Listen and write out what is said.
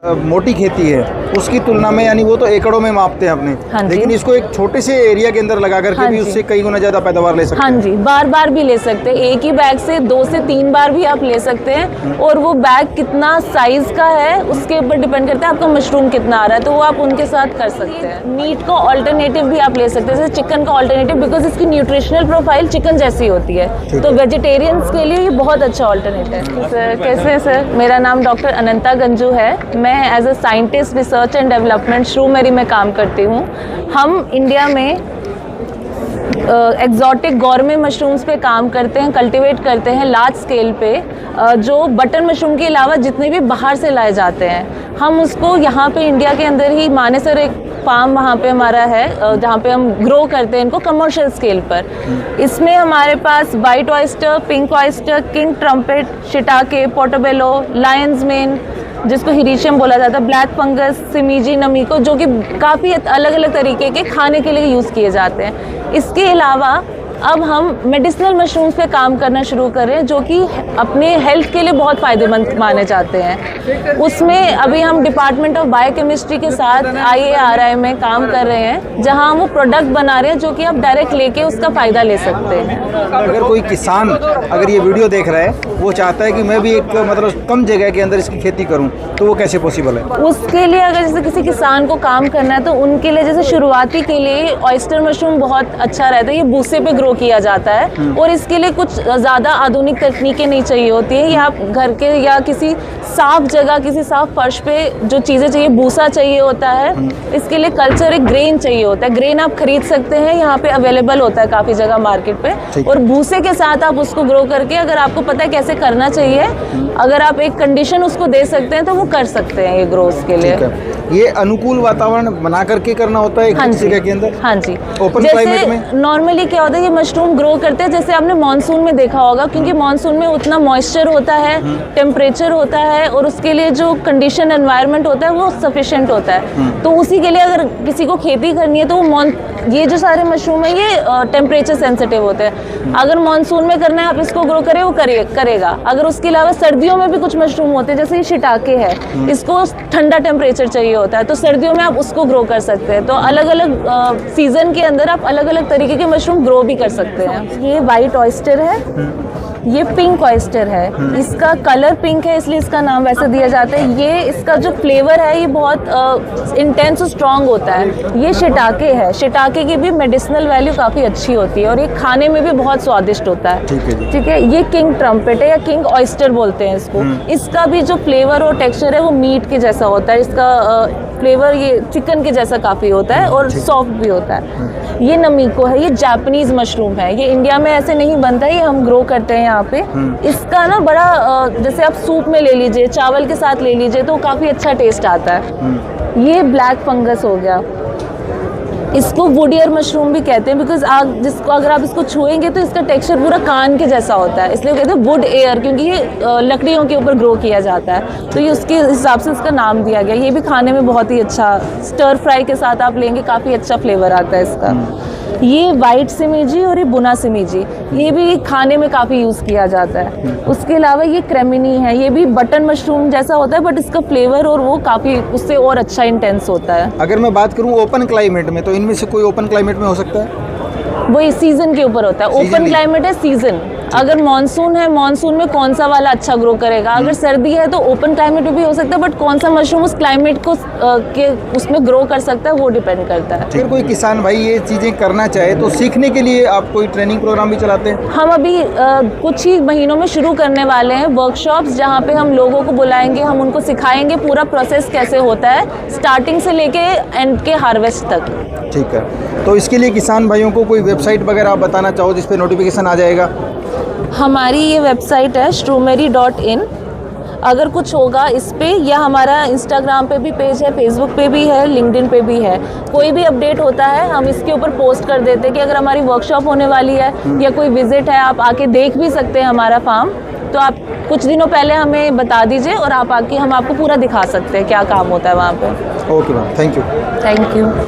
मोटी खेती है उसकी तुलना में, यानी वो तो एकड़ों में मापते हैं अपने, लेकिन इसको एक छोटे से एरिया के अंदर लगा करके भी उससे कई गुना ज़्यादा पैदावार ले सकते हैं। हाँ जी, बार बार भी ले सकते हैं, एक ही बैग से 2 से 3 बार भी आप ले सकते हैं। और वो बैग कितना साइज का है उसके ऊपर डिपेंड करता है आपका मशरूम कितना आ रहा है, तो वो आप उनके साथ कर सकते हैं। मीट का ऑल्टरनेटिव भी आप ले सकते हैं, जैसे चिकन का ऑल्टरनेटिव, बिकॉज इसकी न्यूट्रिशनल प्रोफाइल चिकन जैसी होती है, तो वेजिटेरियंस के लिए ये बहुत अच्छा ऑल्टरनेटिव है। सर कैसे हैं सर? मेरा नाम डॉक्टर अनंता गंजू है। मैं as a scientist research and development Shroomery में काम करती हूँ। हम इंडिया में एग्जॉटिक गौरमे मशरूम्स पे काम करते हैं, कल्टीवेट करते हैं लार्ज स्केल पे, जो बटन मशरूम के अलावा जितने भी बाहर से लाए जाते हैं हम उसको यहाँ पे इंडिया के अंदर ही, मानेसर एक फार्म वहाँ पे हमारा है जहाँ पे हम ग्रो करते हैं इनको कमर्शियल स्केल पर। इसमें हमारे पास white oyster, pink oyster, king trumpet, shiitake, portobello, lion's mane जिसको हिरीशियम बोला जाता है, ब्लैक फंगस, सिमीजी, नमीको, जो कि काफ़ी अलग अलग तरीके के खाने के लिए यूज़ किए जाते हैं। इसके अलावा अब हम मेडिसिनल मशरूम्स पे काम करना शुरू कर रहे हैं, जो कि अपने हेल्थ के लिए बहुत फ़ायदेमंद माने जाते हैं। उसमें अभी हम डिपार्टमेंट ऑफ बायोकेमिस्ट्री के साथ IARI में काम कर रहे हैं, जहां हम वो प्रोडक्ट बना रहे हैं जो कि आप डायरेक्ट लेके उसका फ़ायदा ले सकते हैं। अगर कोई किसान अगर ये वीडियो देख रहा है, वो चाहता है कि मैं भी एक मतलब कम जगह के अंदर इसकी खेती करूँ, तो वो कैसे पॉसिबल है? उसके लिए अगर जैसे किसी किसान को काम करना है तो उनके लिए जैसे शुरुआती के लिए ऑयस्टर मशरूम बहुत अच्छा रहता है। ये भूसे पे किया जाता है और इसके लिए कुछ ज़्यादा आधुनिक तकनीकें नहीं चाहिए होती है। या आप घर के या किसी साफ जगह, किसी साफ फर्श पे जो चीज़ें चाहिए, भूसा चाहिए होता है, इसके लिए कल्चर एक ग्रेन चाहिए होता है। ग्रेन आप खरीद सकते हैं, यहाँ पे अवेलेबल होता है काफ़ी जगह मार्केट पे, और भूसे के साथ आप उसको ग्रो करके, अगर आपको पता है कैसे करना चाहिए, अगर आप एक कंडीशन उसको दे सकते हैं तो वो कर सकते हैं ये ग्रोथ के लिए। ये अनुकूल वातावरण बना करके करना होता है एक जगह के अंदर? हाँ जी, ओपन क्लाइमेट में नॉर्मली क्या होता है, ये मशरूम ग्रो करते हैं जैसे आपने मानसून में देखा होगा, क्योंकि मानसून में उतना मॉइस्चर होता है, टेम्परेचर होता है, और उसके लिए जो कंडीशन एनवायरनमेंट होता है वो सफिशिएंट होता है। तो उसी के लिए अगर किसी को खेती करनी है तो ये जो सारे मशरूम है ये टेम्परेचर सेंसिटिव होते हैं। अगर मानसून में करना है आप इसको ग्रो करें, वो करेगा। अगर उसके अलावा सर्दियों में भी कुछ मशरूम होते हैं, जैसे ये शिटाके है, इसको ठंडा टेम्परेचर चाहिए होता है, तो सर्दियों में आप उसको ग्रो कर सकते हैं। तो अलग अलग सीजन के अंदर आप अलग अलग तरीके के मशरूम ग्रो भी कर सकते हैं। ये वाइट ऑयस्टर है, ये पिंक ऑयस्टर है। इसका कलर पिंक है इसलिए इसका नाम वैसे दिया जाता है। ये इसका जो फ्लेवर है ये बहुत इंटेंस और स्ट्रॉन्ग होता है। ये शिटाके है, शिटाके की भी मेडिसिनल वैल्यू काफ़ी अच्छी होती है और ये खाने में भी बहुत स्वादिष्ट होता है। ठीक है। ये किंग ट्रम्पेट है या किंग ऑयस्टर बोलते हैं इसको। इसका भी जो फ्लेवर और टेक्सचर है वो मीट के जैसा होता है। इसका फ्लेवर ये चिकन के जैसा काफ़ी होता है और सॉफ्ट भी होता है। ये नमीको है, ये जापानीज मशरूम है, ये इंडिया में ऐसे नहीं बनता है, ये हम ग्रो करते हैं यहाँ पे। इसका ना बड़ा जैसे आप सूप में ले लीजिए, चावल के साथ ले लीजिए तो काफ़ी अच्छा टेस्ट आता है। ये ब्लैक फंगस हो गया, इसको वुड एयर मशरूम भी कहते हैं, बिकॉज जिसको अगर आप इसको छुएंगे तो इसका टेक्सचर पूरा कान के जैसा होता है, इसलिए कहते हैं वुड एयर, क्योंकि ये लकड़ियों के ऊपर ग्रो किया जाता है, तो ये उसके हिसाब से इसका नाम दिया गया। ये भी खाने में बहुत ही अच्छा, स्टर फ्राई के साथ आप लेंगे काफ़ी अच्छा फ्लेवर आता है इसका। ये वाइट सिमीजी और ये बुना सिमीजी, ये भी खाने में काफ़ी यूज़ किया जाता है। उसके अलावा ये क्रेमिनी है, ये भी बटन मशरूम जैसा होता है, बट इसका फ्लेवर और वो काफ़ी उससे और अच्छा इंटेंस होता है। अगर मैं बात करूँ ओपन क्लाइमेट में, तो इनमें से कोई ओपन क्लाइमेट में हो सकता है? वो इस सीजन के ऊपर होता है। ओपन क्लाइमेट है सीजन, अगर मानसून है, मानसून में कौन सा वाला अच्छा ग्रो करेगा। अगर सर्दी है तो ओपन क्लाइमेट में भी हो सकता है, बट कौन सा मशरूम उस क्लाइमेट को के उसमें ग्रो कर सकता है वो डिपेंड करता है। अगर कोई किसान भाई ये चीज़ें करना चाहे तो सीखने के लिए आप कोई ट्रेनिंग प्रोग्राम भी चलाते हैं? हम अभी कुछ ही महीनों में शुरू करने वाले हैं वर्कशॉप्स, जहाँ पे हम लोगों को बुलाएंगे, हम उनको सिखाएंगे पूरा प्रोसेस कैसे होता है, स्टार्टिंग से लेके एंड के हार्वेस्ट तक। ठीक है, तो इसके लिए किसान भाइयों को कोई वेबसाइट वगैरह आप बताना चाहो जिस पे नोटिफिकेशन आ जाएगा? हमारी ये वेबसाइट है shroomeri.in। अगर कुछ होगा इस पे, या हमारा इंस्टाग्राम पे भी पेज है, फेसबुक पे भी है, लिंक्डइन पे भी है, कोई भी अपडेट होता है हम इसके ऊपर पोस्ट कर देते हैं कि अगर हमारी वर्कशॉप होने वाली है या कोई विजिट है, आप आके देख भी सकते हैं हमारा फार्म। तो आप कुछ दिनों पहले हमें बता दीजिए और आप आके हम आपको पूरा दिखा सकते हैं क्या काम होता है वहाँ पे। Okay ma'am, thank you. Thank you.